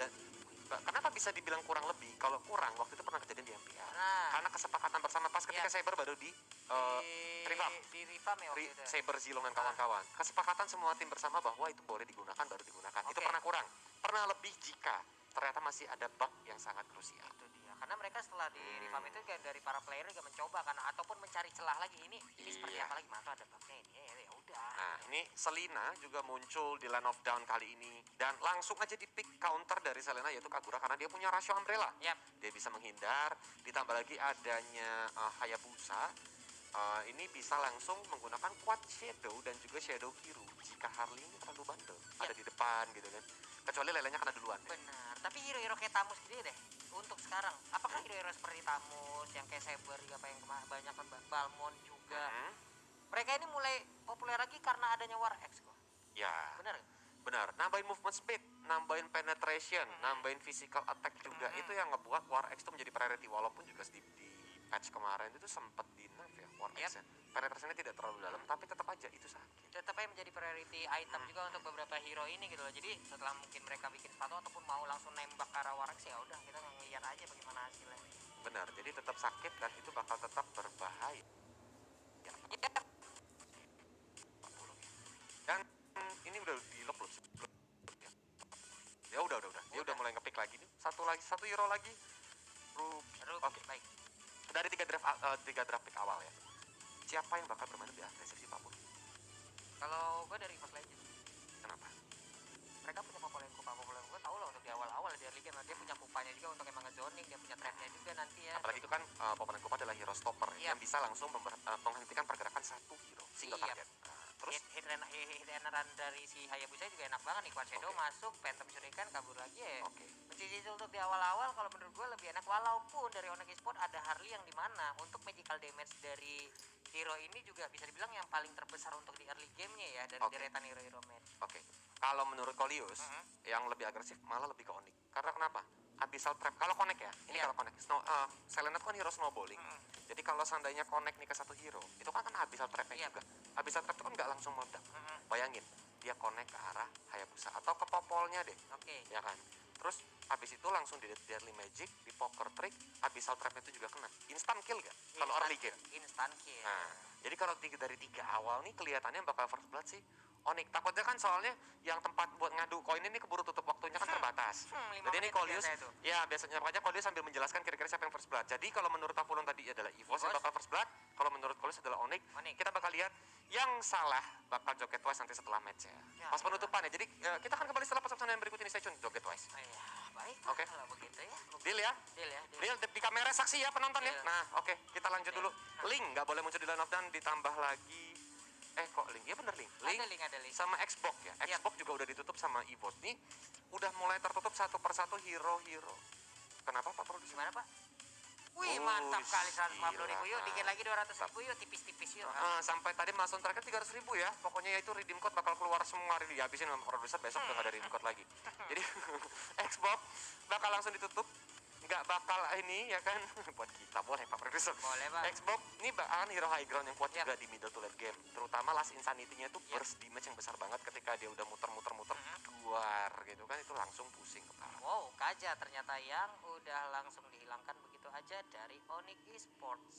Dan kenapa bisa dibilang kurang lebih? Kalau kurang, waktu itu pernah kejadian di MPR. Nah. Karena kesepakatan bersama pas ketika Saber baru di revamp. Di revamp ya waktu itu. Saber Zilong dan kawan-kawan. Kesepakatan semua tim bersama bahwa itu boleh digunakan, baru digunakan. Itu pernah kurang. Pernah lebih jika ternyata masih ada bug yang sangat krusial. Itu dia. Karena mereka setelah di revamp itu kan dari para player juga mencoba karena ataupun mencari celah lagi ini seperti apa lagi, maka ada bugnya ini ya udah. Nah, ini Selena juga muncul di Land of Dawn kali ini dan langsung aja di pick counter dari Selena yaitu Kagura karena dia punya rasio umbrella. Dia bisa menghindar, ditambah lagi adanya Hayabusa. Ini bisa langsung menggunakan Quad Shadow dan juga Shadow Hero jika Harley ini terlalu bandel ada di depan gitu kan, kecuali lelenya kena duluan. Benar, tapi hero-hero kayak Tamus gini deh untuk sekarang, apakah hero-hero seperti Tamus yang kayak Saber juga apa yang banyak Balmond juga mereka ini mulai populer lagi karena adanya War X kok ya benar nambahin movement speed, nambahin penetration, nambahin physical attack juga. Itu yang ngebuat War X itu menjadi priority walaupun juga di patch kemarin itu sempat di nerf ya War X ya. Penetrasinya tidak terlalu dalam tapi tetap aja itu sakit. Tetap aja menjadi priority item juga untuk beberapa hero ini gitu loh. Jadi setelah mungkin mereka bikin sepatu ataupun mau langsung nembak ke arah War X ya udah kita ngeliat aja bagaimana hasilnya. Benar, jadi tetap sakit dan itu bakal tetap berbahaya. Dan ini udah di lock belum? Ya udah. Dia udah mulai ngepick lagi nih. Satu hero lagi. Ruby. Oke. Baik. Dari tiga draft pick awal ya. Siapa yang bakal bermain lebih agresif sih Pak Pur? Kalau gue dari League of Legends. Kenapa? Mereka punya populer gue tau loh untuk di awal-awal di early game dia punya kupanya juga untuk emang ngezoning, dia punya trapnya juga nanti ya. Apalagi itu kan Populer Kupa adalah hero stopper yang bisa langsung menghentikan pergerakan satu hero single target. Terus hit and run dari si Hayabusa juga enak banget nih, Quad Shadow masuk, Phantom Shuriken kabur lagi ya. Mencicil untuk di awal-awal kalau menurut gue lebih enak, walaupun dari Onyx Esports ada Harley yang dimana untuk magical damage dari hero ini juga bisa dibilang yang paling terbesar untuk di early gamenya ya dari deretan hero-hero main. Kalau menurut Kolius yang lebih agresif malah lebih ke Onyx. Karena kenapa? Abyssal Trap kalau connect ya, ini kalau connect Selena kan hero snowballing. Jadi kalau seandainya connect nih ke satu hero, itu kan Abyssal Trapnya juga. Abyssal Trap itu kan nggak langsung meledak. Bayangin, dia connect ke arah Hayabusa atau ke popolnya deh. Ya kan. Terus habis itu langsung di Deadly Magic, di Poker Trick, Abyssal Trap itu juga kena. Instant kill gak? Kalau early game. Instant kill. Nah, jadi kalau dari 3 awal nih kelihatannya bakal first blood sih Onyx. Takutnya kan soalnya yang tempat buat ngadu koin ini keburu tutup waktunya kan terbatas. Jadi ini Kolius ya biasanya aja Kolius sambil menjelaskan kira-kira siapa yang first blood. Jadi kalau menurut Apolon tadi adalah Evos yang bakal first blood, kalau menurut Kolius adalah Onyx. Kita bakal lihat yang salah bakal Joget Twice nanti setelah match ya. Pas penutupan ya. Jadi kita akan kembali setelah pesan yang berikut ini, stay tune Joget Twice. Baik. Kalau begitu ya. Deal di kamera saksi ya penonton ya. Nah, kita lanjut dulu. Link nggak boleh muncul di Land of Dawn, ditambah lagi kok Link? Ya bener Link. Ada Link. Sama Xbox ya. Xbox juga udah ditutup sama EVOS. Nih udah mulai tertutup satu persatu hero-hero. Kenapa Pak Produser? Gimana Pak? Wih mantap kali 150.000 yuk, dikit lagi 200.000 yuk, tipis-tipis yuk. Sampai tadi milestone terakhir 300.000 ya. Pokoknya itu redeem code bakal keluar semua hari dihabisin sama Produser, besok udah gak ada redeem code lagi. Jadi Xbox bakal langsung ditutup. Nggak bakal ini ya kan buat kita boleh Pak Produser. Boleh Pak. Xbox ini bakalan hero high ground yang kuat juga di middle to late game, terutama Last Insanity-nya itu burst damage yang besar banget ketika dia udah muter-muter keluar gitu kan, itu langsung pusing kepala. Wow, Kaja ternyata yang udah langsung dihilangkan begitu aja dari Onyx Esports.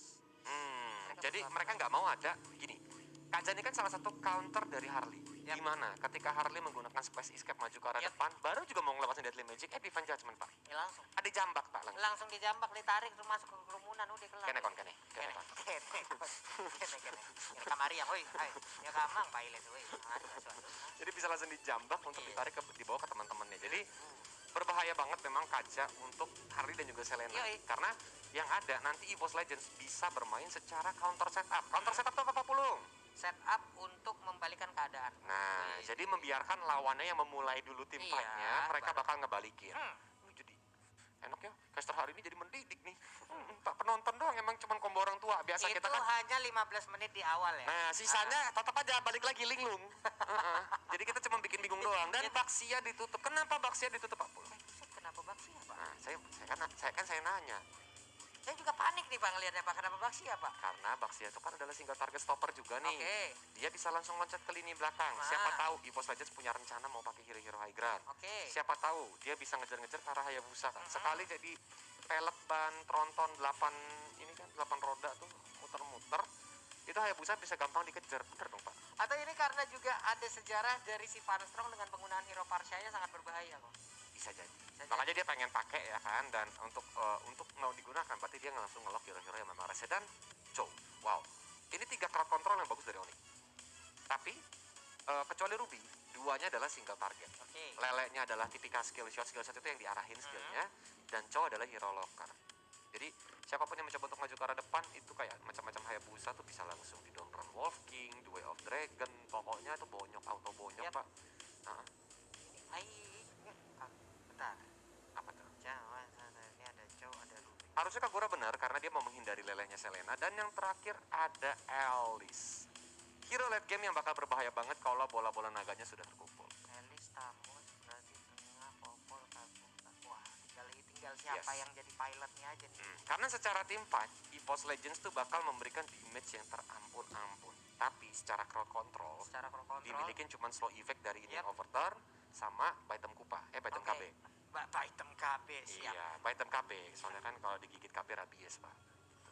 Jadi mereka nggak mau ada gini. Kaja ini kan salah satu counter dari Harley. Gimana ketika Harley menggunakan Space Escape maju ke arah depan, baru juga mau ngelepasin Deadly Magic, Divine Judgment Pak. Langsung. Ada jambak Pak langsung dijambak, ditarik terus masuk ke kerumunan udah kelar. Kene. Kamari yang, woi, ya kamang pilot, woi. Jadi bisa langsung dijambak untuk ditarik dibawa ke teman-temannya. Jadi berbahaya banget memang Kaja untuk Harley dan juga Selena. Karena yang ada nanti EVOS Legends bisa bermain secara counter setup. Counter setup itu apa Pulung? Setup untuk membalikan keadaan. Nah, jadi membiarkan lawannya yang memulai dulu tim fight-nya, mereka bakal ngebalikin. Jadi enak ya, caster hari ini jadi mendidik nih. Tak penonton doang, emang cuma combo orang tua. Biasa itu kita kan hanya 15 menit di awal ya. Nah, sisanya tetap aja balik lagi linglung. Jadi kita cuma bikin bingung doang. Dan Baxia ditutup. Kenapa Baxia ditutup Pak Pul? Kenapa Baxia Pak? Nah, saya nanya. Saya juga panik nih Bang lihatnya Pak. Kenapa Baxia Pak? Karena Baxia itu kan adalah single target stopper juga nih. Oke. Dia bisa langsung loncat ke lini belakang. Siapa tahu EVOS Legends punya rencana mau pakai hero-hero high ground. Oke. Siapa tahu dia bisa ngejar-ngejar ke arah Hayabusa kan. Sekali jadi pelek ban tronton 8 ini kan 8 roda tuh muter-muter. Itu Hayabusa bisa gampang dikejar. Bener dong Pak? Atau ini karena juga ada sejarah dari si Van Strong dengan penggunaan hero Parshaya sangat berbahaya kok. Bisa jadi. Makanya dia pengen pakai ya kan, dan untuk mau digunakan berarti dia langsung ngelok hero-hero yang memang rese. Dan Cho, wow, ini 3 crowd control yang bagus dari Onyx. Tapi kecuali Ruby, duanya adalah single target. Oke. Leleknya adalah tipikal skill shot itu yang diarahin skillnya, dan Cho adalah hero locker. Jadi siapapun yang mencoba untuk maju ke arah depan itu kayak macam-macam Hayabusa tuh bisa langsung di down run Wolf King, The Way of Dragon, pokoknya tuh bonyok, auto bonyok Pak. Bentar. Apa tuh? Jangan, ini ada Chow, ada Ruby. Harusnya Kagura benar karena dia mau menghindari lelehnya Selena. Dan yang terakhir ada Alice, hero late game yang bakal berbahaya banget kalau bola-bola naganya sudah terkumpul. Elis, Tamus, berarti tengah, Popol, Kabuka. Wah, tinggal siapa yang jadi pilotnya aja nih. Karena secara tim fight, EVOS Legends tuh bakal memberikan damage yang terampun-ampun. Tapi secara crowd control, dimiliki cuma slow effect dari ini overturn sama Baitem Kupa, Baitem KB. Baitem KB, siap. Iya, Baitem KB. Soalnya kan kalau digigit KB rabies Pak.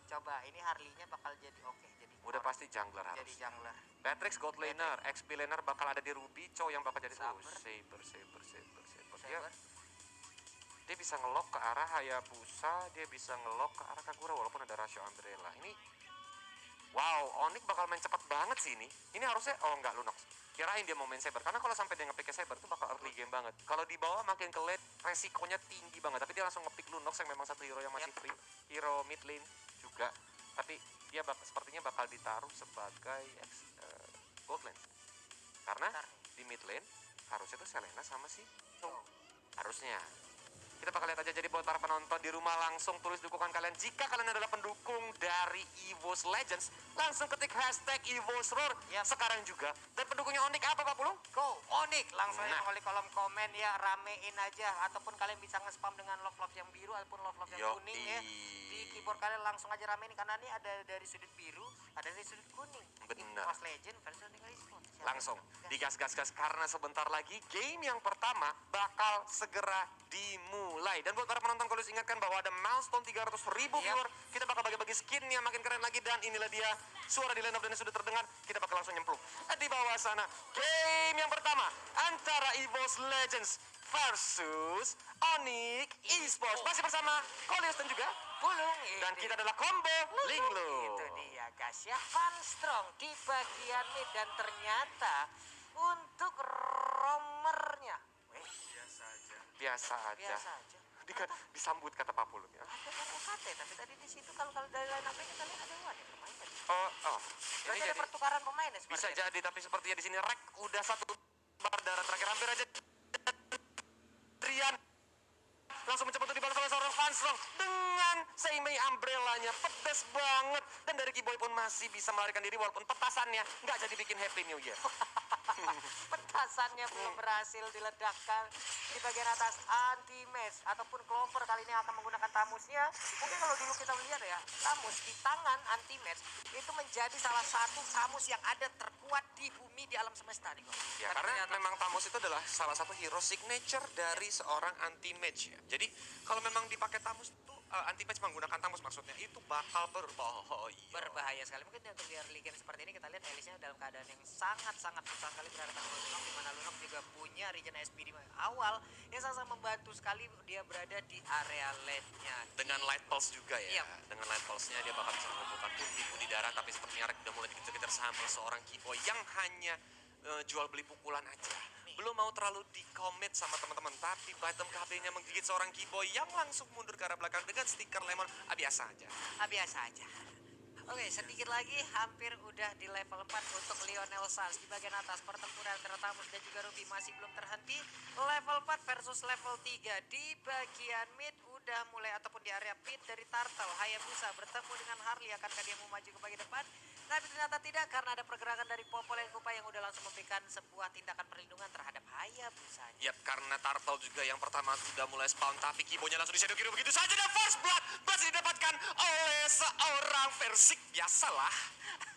Coba, ini Harley-nya bakal jadi jadi udah pasti jungler harus. Jadi jungler. Patrick God laner, XP laner bakal ada di Ruby, Cho yang bakal jadi Saber. Saber. Dia bisa ngelok ke arah Hayabusa, dia bisa ngelok ke arah Kagura walaupun ada Rasio Umbrella. Ini wow, Onyx bakal main cepat banget sih ini. Ini harusnya enggak Lunox. Kirain dia mau main Saber, karena kalau sampai dia ngepick ke Saber tuh bakal early game banget. Kalau di bawah makin ke late resikonya tinggi banget, tapi dia langsung ngepick Lunox yang memang satu hero yang masih free, hero mid lane juga. Tapi dia sepertinya bakal ditaruh sebagai gold lane. Karena di mid lane harusnya tuh Selena sama si harusnya. Kita bakal lihat aja. Jadi buat para penonton di rumah, langsung tulis dukungan kalian. Jika kalian adalah pendukung dari EVOS Legends, langsung ketik hashtag EVOSRoar sekarang juga. Dan pendukungnya Onyx apa Pak Pulung? Go Onyx, langsung aja di kolom komen ya, ramein aja. Ataupun kalian bisa nge-spam dengan love-love yang biru ataupun love-love yang kuning ya. Di keyboard kalian langsung aja ramein, karena ini ada dari sudut biru, ada dari sudut kuning. Bener. EVOS Legends versi Onyx Esports. Langsung digas-gas karena sebentar lagi game yang pertama bakal segera dimulai. Dan buat para penonton, kalau ingatkan bahwa ada milestone 300.000 viewer, kita bakal bagi-bagi skin yang makin keren lagi. Dan inilah dia suara di line up dan sudah terdengar. Kita bakal langsung nyemplung di bawah sana. Game yang pertama antara EVOS Legends versus Onyx Esports. Masih bersama Kolius dan juga Pulung. Dan kita adalah combo Linglu. Itu dia guys ya, Van Strong di bagian mid. Dan ternyata untuk romernya Biasa aja. Disambut kata Pak Pulung ya. Ada RFT, tapi tadi di situ kalau dari line up kita lihat ada Wan yang bermain tadi. Ini Berarti ada jadi pertukaran pemain ya bisa jadi, tapi sepertinya di sini Rek udah satu bar darah terakhir, hampir aja Drian langsung mencoba untuk dibalas oleh seorang Van Strong dengan Seimei umbrellanya pedas banget. Dan dari Kiboy pun masih bisa melarikan diri walaupun petasannya nggak jadi bikin Happy New Year. Petasannya belum berhasil diledakkan di bagian atas. Anti-match ataupun Clover kali ini akan menggunakan Tamusnya. Mungkin kalau dulu kita melihat ya, Tamus di tangan anti-match itu menjadi salah satu Tamus yang ada terkuat di bumi, di alam semesta nih kok. Ya, karena memang Tamus itu adalah salah satu hero signature dari seorang anti-match ya. Jadi kalau memang dipakai Tamus itu anti-match menggunakan Tamus maksudnya itu bakal berbahaya sekali. Mungkin untuk di early game seperti ini kita lihat Elisnya dalam keadaan yang sangat-sangat susah sekali berhadapan dengan Lunok, di mana Lunok juga punya regen SP di awal yang sangat membantu sekali. Dia berada di area lane-nya dengan light pulse juga ya. Yep. Dengan light pulse-nya dia bakal bisa mengumpulkan pundi-pundi darah, tapi sepertinya Rek udah mulai dikejar-kejar sama seorang Kiboy yang hanya jual beli pukulan aja. Belum mau terlalu di-commit sama teman-teman, tapi Baitem KB-nya menggigit seorang Kiboy yang langsung mundur ke arah belakang dengan stiker lemon. Biasa aja. Biasa aja. Oke, sedikit lagi hampir udah di level 4 untuk Lionel Sans. Di bagian atas pertempuran antara Tamus dan juga Ruby masih belum terhenti. Level 4 versus level 3. Di bagian mid udah mulai ataupun di area pit dari Turtle. Hayabusa bertemu dengan Harley, akankah dia mau maju ke bagian depan? Tapi ternyata tidak karena ada pergerakan dari Popol dan Kupa yang udah langsung memberikan sebuah tindakan perlindungan terhadap Hayabusa. Yap, karena Turtle juga yang pertama sudah mulai spawn, tapi Kibonya langsung di Shadow Kiru begitu saja, dan First Blood masih didapatkan oleh seorang Versik. Biasalah.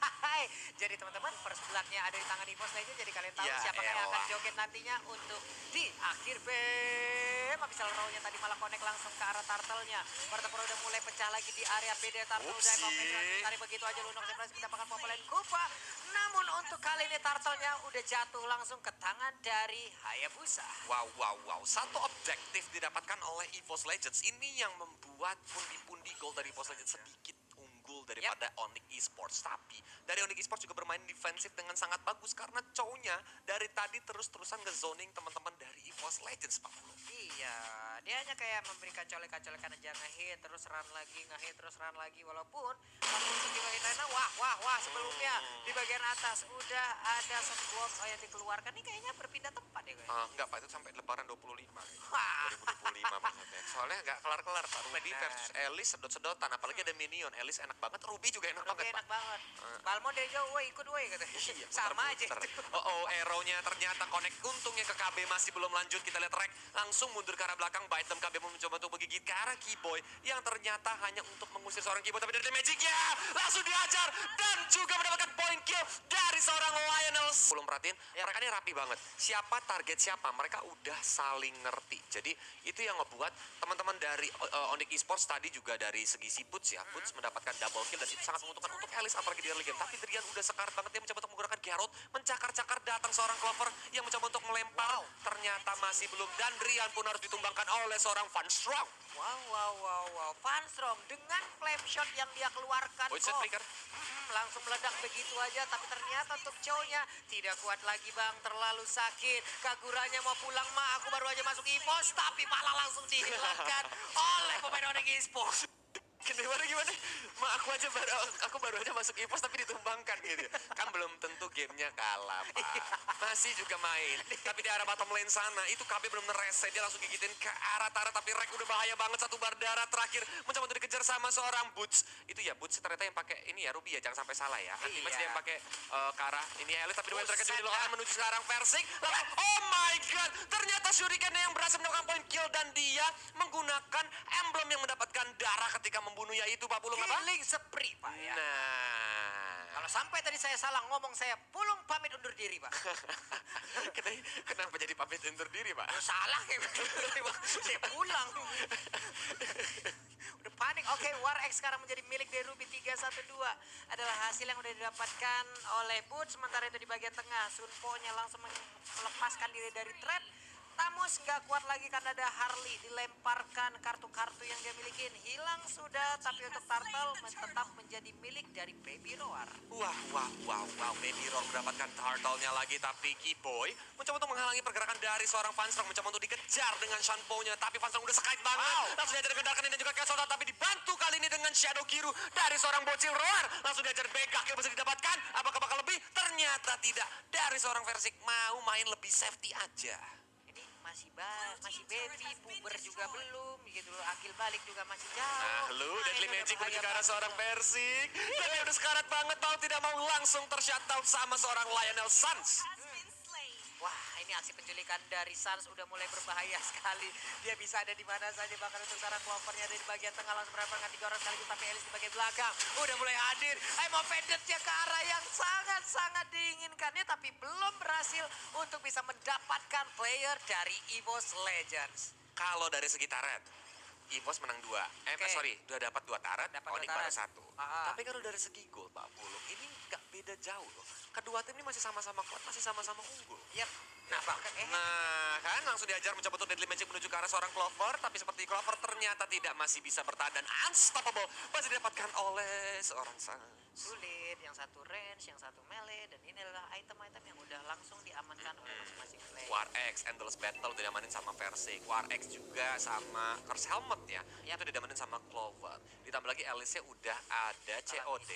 Hai, jadi teman-teman first blood-nya ada di tangan EVOS Legends, jadi kalian tahu Ya siapa yang akan elah. joget nantinya untuk di akhir game. Habis row-nya tadi malah connect langsung ke arah turtle-nya. Martapura udah mulai pecah lagi di area BD turtle udah Upsi. tarik begitu aja Lunox berhasil mendapatkan Popol dan Kupa. Namun untuk kali ini turtle-nya udah jatuh langsung ke tangan dari Hayabusa. Wow. Satu objektif didapatkan oleh EVOS Legends. Ini yang membuat pundi-pundi gol dari EVOS Legends sedikit unggul daripada Onyx Esports. Tapi dari Onyx Esports juga bermain defensif dengan sangat bagus karena cownya dari tadi terus-terusan ngezoning teman-teman dari EVOS Legends, Pak Pulu. Iya, dia hanya kayak memberikan colekan-colekan aja, ngehit terus run lagi, ngehit terus run lagi. Walaupun waktu di bagian lainnya, wah sebelumnya di bagian atas udah ada squad yang dikeluarkan. Ini kayaknya berpindah tempat ya guys. Enggak, Pak, itu sampai lebaran 25. Wah. 2025 maksudnya. Soalnya nggak kelar-kelar, Pak. Ruby Benar. versus Elis sedot-sedotan. Apalagi ada minion. Elis enak banget, Ruby juga enak Lebih banget, enak Pak. banget. Balmon dari jauh, woi ikut woi kata. Iya, Sama aja. muter-muter. itu. Arrow-nya ternyata connect. Untungnya ke KB masih belum lanjut. Kita lihat Rek langsung mundur ke arah belakang. Baitem KB mencoba untuk menggigit ke arah Keyboy yang ternyata hanya untuk mengusir seorang Keyboy. Tapi dari Magic-nya langsung dihajar dan juga mendapatkan point kill dari seorang Lionels. Belum perhatiin, mereka ini rapi banget. Siapa target siapa, mereka udah saling ngerti. Jadi itu yang ngebuat teman-teman dari Onyx Esports tadi juga dari segi si Boots ya. Boots mendapatkan double kill dan itu sangat menguntungkan untuk Elis apalagi di early game. Tapi Drian udah sekarat banget, dia mencoba untuk menggunakan Geralt, mencakar-cakar datang seorang Clover yang mencoba untuk melempar. Ternyata masih belum, dan Drian pun harus ditumbangkan oleh seorang Van Strong. Wow. Van Strong dengan flame shot yang dia keluarkan. Void set flicker. Langsung meledak begitu aja, tapi ternyata untuk cownya tidak kuat lagi bang, terlalu sakit. Kaguranya mau pulang mah, aku baru aja masuk EVOS, tapi malah langsung dihilangkan oleh pemain Onyx Esports. Gimana? Aku baru aja masuk EVOS tapi ditumbangkan gitu. Kan belum tentu gamenya kalah, Pak. Masih juga main. Tapi di arah bottom lane sana, itu KB benar-benar rese. Dia langsung gigitin ke arah Tara, tapi Rek udah bahaya banget. Satu bar darah terakhir mencoba untuk dikejar sama seorang Boots. Itu ya Boots ternyata yang pakai ini ya, Ruby ya, jangan sampai salah ya. Anti match dia yang pakai ke arah ini Elis, tapi dua terakhir juga dilakukan menuju sekarang Versik. Lalu, oh my god, ternyata Shuriken yang berhasil mendapatkan point kill dan dia menggunakan emblem yang mendapatkan darah ketika membunuhnya itu, Pak Pulung apa? Killing spree pak ya. Nah, Kalau sampai tadi saya salah ngomong, saya Pulung pamit undur diri pak. kenapa jadi pamit undur diri, Pak? Salah kayak begitu. Saya pulang. Udah panik. Oke, War X sekarang menjadi milik dari Ruby 312. Adalah hasil yang udah didapatkan oleh Boots. Sementara itu di bagian tengah, Sunpo-nya langsung melepaskan diri dari trap. Tamus nggak kuat lagi karena ada Harley, dilemparkan kartu-kartu yang dia miliki hilang sudah, tapi untuk Turtle tetap menjadi milik dari Baby Roar. Wow, Baby Roar mendapatkan turtle-nya lagi, tapi Keyboy mencoba untuk menghalangi pergerakan dari seorang Van Strong, mencoba untuk dikejar dengan Shanpo-nya, tapi Van Strong udah sekait banget. Langsung diajar dengan Darkening dan juga Chaos Soldat, tapi dibantu kali ini dengan Shadow Kiru dari seorang bocil Roar. Langsung diajar begak yang bisa didapatkan, apakah bakal lebih? Ternyata tidak, dari seorang Versik mau main lebih safety aja. Masih baby, puber juga belum gitu loh, akil balik juga masih jauh. Nah, lu Nah, Deadly ini udah Magic menuju bahaya ke arah banget seorang loh. Versik. Dan dia udah sekarat banget, mau tidak mau langsung tershutdown sama seorang Lionel Suns. Wah, ini aksi penculikan dari Suns udah mulai berbahaya sekali. Dia bisa ada di mana saja, bahkan untuk sekarang Clovernya ada di bagian tengah langsung mendapatkan 3 orang sekaligus, tapi Elis di bagian belakang udah mulai hadir. Mau pendetnya ke arah yang sangat-sangat diinginkannya, tapi belum berhasil untuk bisa mendapatkan player dari EVOS Legends. Kalau dari segi taret, EVOS menang 2. Oke. Udah dapat 2 taret, Dapat Onyx dua baru taret. 1. Ah. Tapi kalau dari segi gol, Pak Pulung, ini nggak beda jauh loh. Kedua tim ini masih sama-sama kuat, masih sama-sama unggul. Yap. Nah, bahkan Kan langsung diajar mencoba untuk Deadly Magic menuju ke arah seorang Clover, tapi seperti Clover ternyata tidak, masih bisa bertahan dan unstoppable masih didapatkan oleh seorang Suns. sulit, yang satu range, yang satu melee, dan ini adalah item-item yang udah langsung diamankan oleh masing-masing player. War X, Endless Battle diamanin sama Versik. War X juga sama Curse Helmet ya. Yap. Itu diamanin sama Clover. Ditambah lagi Alice-nya udah ada COD,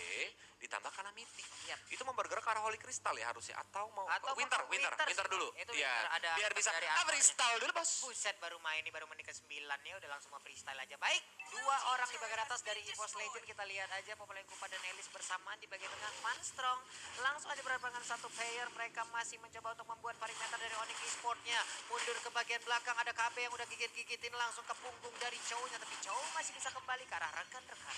ditambah Calamity. Yap. Itu mau bergerak ke arah Holy Crystal ya harusnya, atau mau Atau Winter mau Winter dulu. itu Iya. Winter ada Biar bisa dari freestyle dulu, Bos. Buset, baru main nih, baru menit ke-9 ya udah langsung mau freestyle aja. Baik, 2 orang di bagian atas dari EVOS Legend, kita lihat aja Popol Kupa dan Elis bersama bersamaan di bagian tengah Funstrong. Langsung aja berhadapan satu player, mereka masih mencoba untuk membuat parameter dari Onyx Esportnya. Mundur ke bagian belakang, ada KB yang udah gigit-gigitin langsung ke punggung dari Chow-nya, tapi Chow masih bisa kembali ke arah rekan-rekan.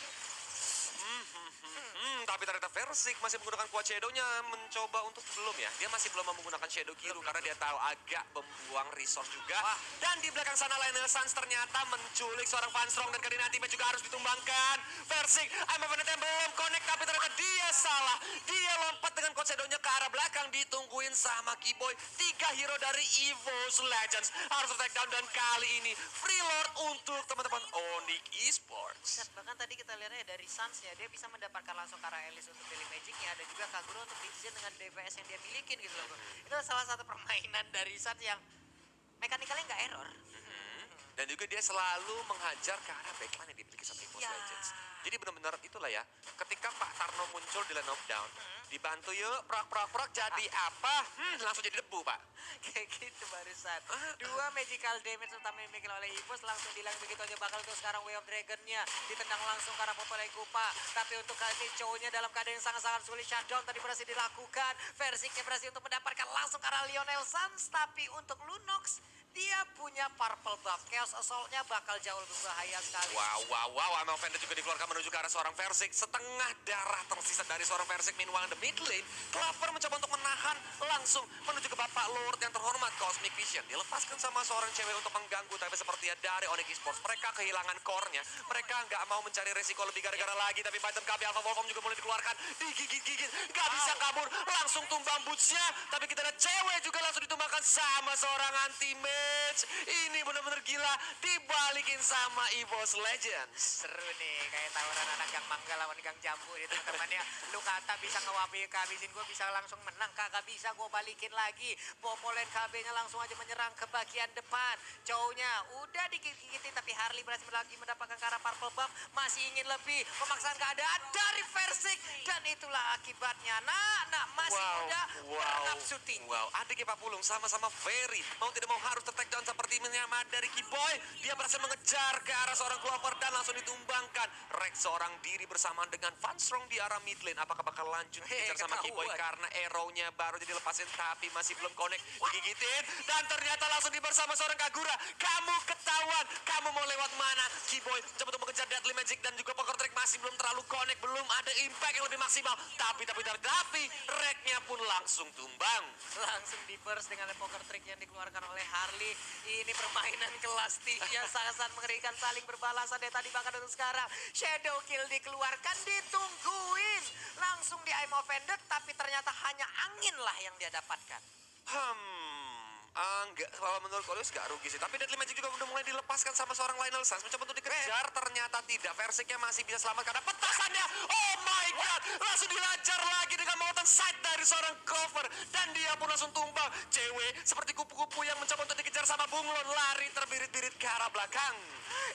Tapi ternyata Versik masih menggunakan Quad Shadow-nya, mencoba untuk belum ya. Dia masih belum mau menggunakan Shadow Kiru karena dia tahu agak membuang resource juga. Dan di belakang sana Lionel Sans ternyata menculik seorang Funstrong dan kali nanti juga harus ditumbangkan. Versik, I'm a yang belum connect tapi ternyata dia salah. Dia lompat dengan Quad Shadow-nya ke arah belakang, ditungguin sama Keyboy. 3 hero dari EVO's Legends harus take down dan kali ini free lord untuk teman-teman Onyx Esports. Bahkan tadi kita lihatnya dari Suns-nya, dia bisa mendapatkan langsung Kara Elise untuk Daily Magic-nya, dan juga Kagura untuk Vision dengan DPS yang dia milikin gitu loh. Itu salah satu permainan dari Suns yang mekanikalnya nggak error. Dan juga dia selalu menghajar ke arah backline yang dimiliki sama EVO's Ya. Legends. Jadi benar-benar itulah ya, ketika Pak Tarno muncul di line of down, dibantu yuk, prak, jadi apa? Langsung jadi debu, Pak. Kayak gitu barusan. 2 magical damage utama yang dimiliki oleh EVOS langsung hilang begitu aja. Bakal tuh sekarang Way of Dragon-nya ditendang langsung ke arah Popolai Kupa. Tapi untuk kali ini Chow-nya dalam keadaan yang sangat-sangat sulit. Shutdown tadi berhasil dilakukan. Versiknya berhasil untuk mendapatkan langsung ke arah Lionel Sans. Tapi untuk Lunox, dia punya purple buff. Chaos Assault-nya bakal jauh lebih bahaya sekali. Wow, I'm offended juga dikeluarkan menuju ke arah seorang Versik. Setengah darah tersisa dari seorang Versik. Meanwhile, the mid lane, Clover mencoba untuk menahan langsung menuju ke Bapak Lord yang terhormat, Cosmic Vision. Dilepaskan sama seorang cewek untuk mengganggu, tapi sepertinya dari Onyx Esports, mereka kehilangan core-nya. Mereka nggak mau mencari resiko lebih gara-gara lagi, tapi Python KB Alpha Wolfram juga mulai dikeluarkan. Digigit-gigit, nggak bisa kabur, langsung tumbang boots-nya. Tapi kita lihat cewek juga langsung ditumbangkan sama seorang anti-match. Ini benar-benar gila, dibalikin sama EVO's Legends. Seru nih, kayak tawuran anak gang mangga lawan gang jambu itu teman-temannya. Lu kata bisa ngewabi kehabisin, gue bisa langsung menang. Kagak bisa, gue balikin lagi. Popolen KB-nya langsung aja menyerang ke bagian depan. Chow-nya udah digigit-gigitin, tapi Harley berhasil lagi mendapatkan ke arah purple buff. Masih ingin lebih, memaksakan keadaan dari Versik. Dan itulah akibatnya. Nah, masih muda, bernafsu tinggi. Wow, adiknya Pak Pulung sama-sama very mau tidak mau harus ter-take down seperti menyamar dari Keyboy. Dia berhasil mengejar ke arah seorang Clover dan langsung ditumbangkan. Rex seorang diri bersamaan dengan Funstrong di arah mid lane. Apakah bakal lanjut dikejar sama Keyboy karena arrow-nya baru jadi lepasin tapi masih belum connect, digigitin dan ternyata langsung bersama seorang Kagura. Kamu ketahuan, kamu mau lewat mana? Keyboy coba untuk mengejar Deadly Magic dan juga Poker Trick masih belum terlalu connect, belum ada impact yang lebih maksimal. Tapi Rek-nya pun langsung tumbang. Langsung di burst dengan poker trick yang dikeluarkan oleh Harley. Ini permainan kelas 3 yang sangat-sangat mengerikan, saling berbalasan dari tadi bahkan untuk sekarang. Shadow kill dikeluarkan, ditungguin. Langsung di I'm offended, tapi ternyata hanya angin lah yang dia dapatkan. Enggak, kalau menurut Kolius gak rugi sih. Tapi Deadly Magic juga udah mulai dilepaskan sama seorang Lionel Sans. Mencoba untuk dikejar, ternyata tidak. Versiknya masih bisa selamat karena petasannya. Oh my god, langsung dilajar lagi dengan Mountain Sight dari seorang Clover. Dan dia pun langsung tumbang. Cewek seperti kupu-kupu yang mencoba untuk dikejar sama bunglon. Lari terbirit-birit ke arah belakang.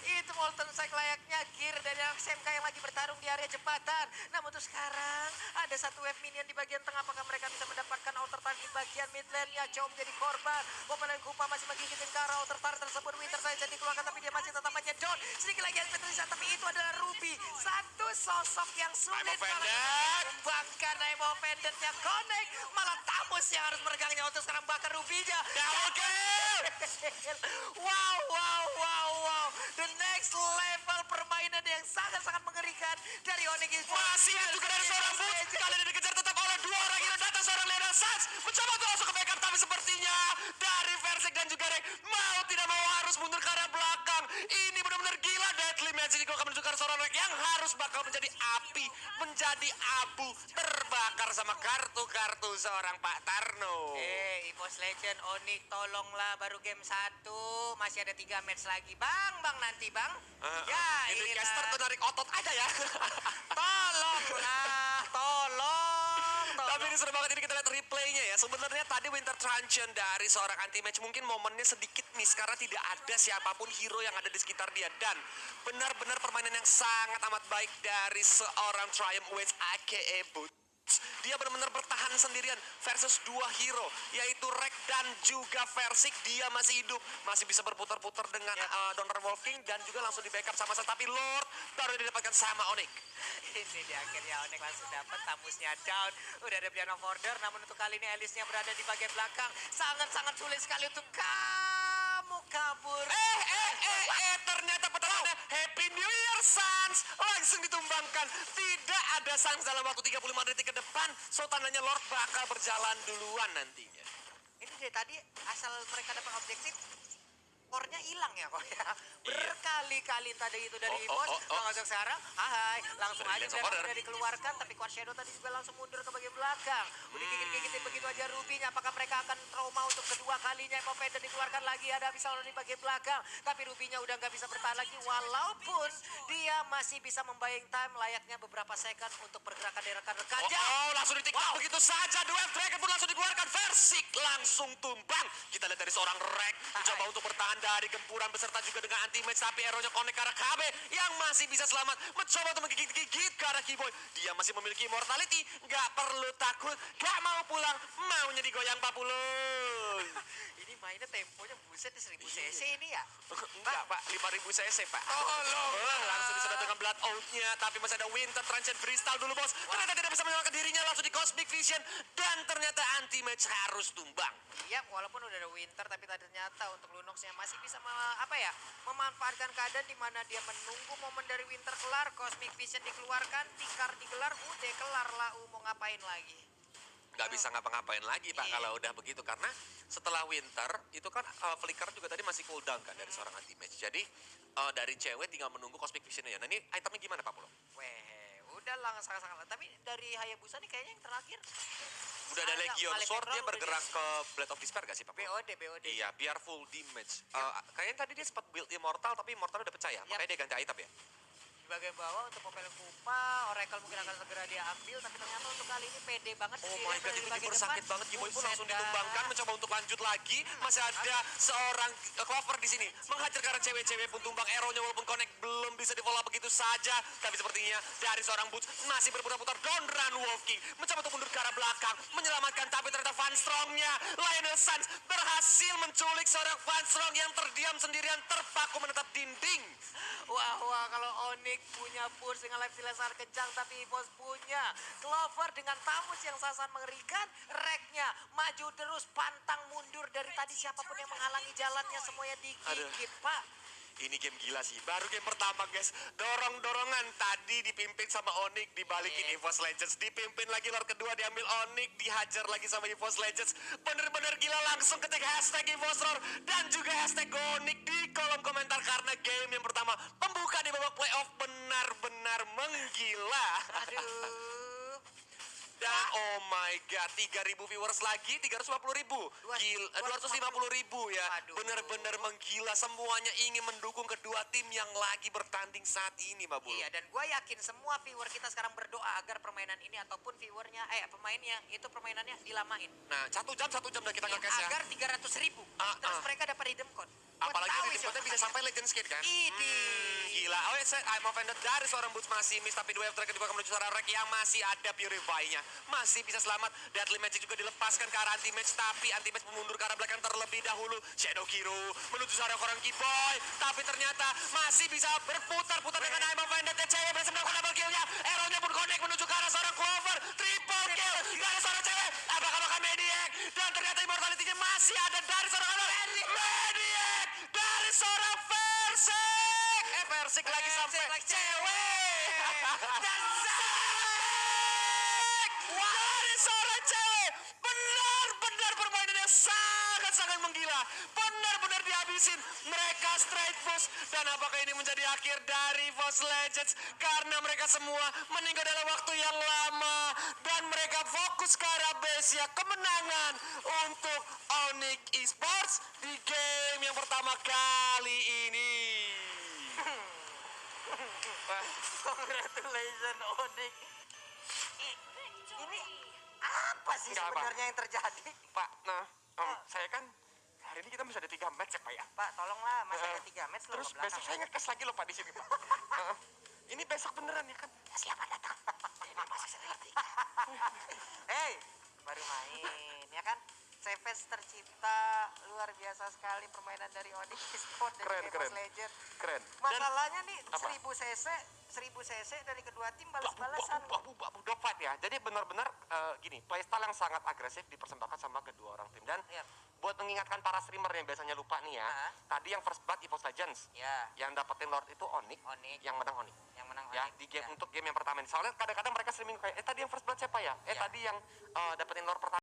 Itu Molten Sight layaknya gear dari anak SMK yang lagi bertarung di area jembatan. Namun untuk sekarang ada satu wave minion di bagian tengah. Apakah mereka bisa mendapatkan outer turret di bagian mid lane-nya? Jauh menjadi korban. Popolai Kupa masih mengigitin ke arah outer turret tersebut. Winter saja dikeluarkan tapi dia masih tetap aja down. Sedikit lagi yang terlihat tapi itu adalah Ruby. Satu sosok yang sulit membangkan I'm offended yang connect. Malah Tamus yang harus meregangnya untuk sekarang bakar Ruby-nya. Wow. The next level permainan yang sangat-sangat mengerikan dari Onyx Esports. Masih juga dari seorang Boots. Kali ini dikejar tetap oleh dua orang hero datang seorang Lionel Sans. Mencoba untuk langsung ke backup tapi sepertinya dari Versik dan juga Rek mau tidak mau harus mundur ke arah belakang. Ini benar-benar gila. Deadly Magic akan menunjukkan seorang Rek yang harus bakal menjadi api, menjadi abu, terbakar sama kartu-kartu seorang Pak Tarno. EVO's Legend, Onyx tolonglah baru game 1. Masih ada 3 match lagi. Bang nanti bang. Ini caster tuh narik otot aja ya. Tolong. Tapi ini seru banget, ini kita lihat replaynya ya. Sebenarnya tadi Winter Truncheon dari seorang anti-match mungkin momennya sedikit miss karena tidak ada siapapun hero yang ada di sekitar dia. Dan benar-benar permainan yang sangat amat baik dari seorang Triumph Waits aka Boot. Dia benar-benar bertahan sendirian versus dua hero, yaitu Rek dan juga Versik. Dia masih hidup, masih bisa berputar-putar dengan Donran Wolf King dan juga langsung di backup sama tapi Lord baru didapatkan sama Onyx. Ini di akhirnya Onyx langsung dapat, tamusnya down. Udah ada piano of order, namun untuk kali ini Elisnya berada di bagian belakang. Sangat-sangat sulit sekali untuk kamu kabur. Ternyata pertahanannya Happy New Year Sans langsung ditumbangkan. Tidak ada Sans dalam waktu 35 detik ke depan. So tandanya Lord bakal berjalan duluan nantinya. Ini dari tadi asal mereka dapat objektif, skornya hilang ya kok ya. Berkali-kali tadi itu dari Evos, masuk sekarang, hai, langsung aja udah dikeluarkan, tapi Quad Shadow tadi juga langsung mundur ke bagian belakang. Udah gigit-gigitin begitu aja Rubinya, apakah mereka akan trauma untuk kedua kalinya? Emovator dikeluarkan lagi, ada bisa di bagian belakang, tapi Rubinya udah nggak bisa bertahan lagi, walaupun dia masih bisa membayang time layaknya beberapa second untuk pergerakan dari rekan-rekannya. Langsung ditiktok begitu saja. Duel Dragon pun langsung dikeluarkan. Versik langsung tumbang. Kita lihat dari seorang Rek mencoba untuk bertahan dari gempuran beserta juga dengan anti-match, tapi arrownya connect ke arah KB yang masih bisa selamat. Mencoba untuk menggigit-gigit ke arah Keyboy. Dia masih memiliki immortality. Gak perlu takut. Gak mau pulang. Maunya digoyang Papulung. Ini mainnya temponya buset 1000 cc ini ya? Enggak Pak, 5000 cc Pak. Langsung disedot dengan blood out-nya, tapi masih ada Winter Transcend Freestyle dulu bos. Ternyata tidak bisa menyelamatkan dirinya, langsung di Cosmic Vision dan ternyata anti-match harus tumbang. Iya, walaupun udah ada Winter tapi ternyata untuk Lunox-nya masih bisa memanfaatkan keadaan di mana dia menunggu momen dari Winter kelar, Cosmic Vision dikeluarkan, Tikar digelar, udah kelar lah, mau ngapain lagi? Nggak bisa ngapa-ngapain lagi Pak kalau udah begitu, karena setelah Winter itu kan Flicker juga tadi masih cooldown kan dari seorang anti-match. Jadi dari cewek tinggal menunggu Cosmic Vision-nya. Nah ini itemnya gimana Pak Pulo? Weh, udah lah sangat-sangat. Tapi dari Hayabusa nih kayaknya yang terakhir udah ada Legion Sword, dia bergerak ke Blade of Despair gak sih Pak? BOD. Iya, biar full damage. Kayaknya tadi dia sempat build Immortal, tapi Immortal udah pecah ya? Makanya dia ganti item ya? Di bagian bawah untuk Popel Kupa, Oracle mungkin akan segera dia ambil, tapi ternyata untuk kali ini pede banget. Oh my god, itu Gibber sakit banget. Gibber pun langsung ditumbangkan, mencoba untuk lanjut lagi. Masih ada seorang Clover di sini. Menghajar ke arah cewek-cewek pun tumbang arrow-nya walaupun connect belum bisa di follow begitu saja. Tapi sepertinya dari seorang Boots masih berputar-putar. Donran Wolf King mencoba untuk mundur ke arah belakang, menyelamatkan, tapi ternyata Van Strong-nya Lionel Sans berhasil menculik seorang Van Strong yang terdiam sendirian terpaku menatap dinding. Wah, kalau Onyx punya burst dengan life steal sangat kencang, tapi Evos punya Clover dengan tamus yang sangat mengerikan. Reknya maju terus, pantang mundur dari tadi, siapapun yang menghalangi jalannya semuanya digigit Pak. Ini game gila sih, baru game pertama guys. Dorong-dorongan tadi dipimpin sama Onyx, dibalikin EVOS Legends. Dipimpin lagi lord kedua, diambil Onyx, dihajar lagi sama EVOS Legends. Bener-bener gila, langsung ketik hashtag EVOS Roar dan juga hashtag Onyx di kolom komentar. Karena game yang pertama pembuka di babak playoff benar-benar menggila. Aduh. Dan oh my god, 3.000 viewers lagi, 350.000. 250.000 ya. Bener-bener menggila, semuanya ingin mendukung kedua tim yang lagi bertanding saat ini, Mbak Bul. Iya, dan gue yakin semua viewer kita sekarang berdoa agar permainan ini ataupun viewernya, pemainnya itu permainannya dilamain. Nah, 1 jam dah kita nge-cash ya. Agar 300.000. Terus mereka dapat redeem code. Apalagi redeem code bisa sampai Legends Kit kan? Gila. Oh ya, I'm offended dari seorang Boots masih miss, tapi dua Tracker juga menuju seorang Rek yang masih ada Purify-nya. Masih bisa selamat. Deadly Magic juga dilepaskan ke arah anti-match, tapi anti-match mundur ke arah belakang terlebih dahulu. Shadow Hero menuju seorang orang Keyboy, tapi ternyata masih bisa berputar-putar dengan I'm offended. Cewek berhasil melakukan double kill-nya. Arrow-nya pun connect menuju ke arah seorang Clover. Triple kill dari seorang cewek. Apakah makan Mediac? Dan ternyata immortality-nya masih ada dari seorang Mediac. Dari seorang Versik. Versik lagi sampai cewek. Dan dari seorang cewek. Benar-benar permainan yang sangat-sangat menggila. Benar-benar dihabisin. Mereka straight push. Dan apakah ini menjadi akhir dari EVOS Legends? Karena mereka semua meninggal dalam waktu yang lama. Dan mereka fokus ke arah base ya. Kemenangan untuk Onyx Esports di game yang pertama kali ini. Congratulations Onyx. Ini apa sih sebenarnya yang terjadi? Pak, saya kan hari ini kita bisa ada 3 match ya Pak ya. Pak, tolonglah, masa ada 3 match loh. Terus besok saya nge-cash lagi loh Pak di sini Pak. Ini besok beneran ya kan? Siapa datang? Ini masih seri 3. podcast tercipta, luar biasa sekali permainan dari Onyx Esports dari Keren. Game Legend. Keren. Masalahnya nih Apa? 1000 cc dari kedua tim balas-balasan. Dogfight ya. Jadi benar-benar gini, playstyle yang sangat agresif dipersembahkan sama kedua orang tim. Dan Iya. buat mengingatkan para streamer yang biasanya lupa nih ya, tadi yang first blood EVOS Legends, Ya, yang dapetin Lord itu Onyx, Onyx yang menang Onyx. yang menang Ya, Onyx. di game Ya. untuk game yang pertama ini. Soalnya kadang-kadang mereka streaming kayak, tadi yang first blood siapa ya? Ya. Tadi yang dapetin Lord pertama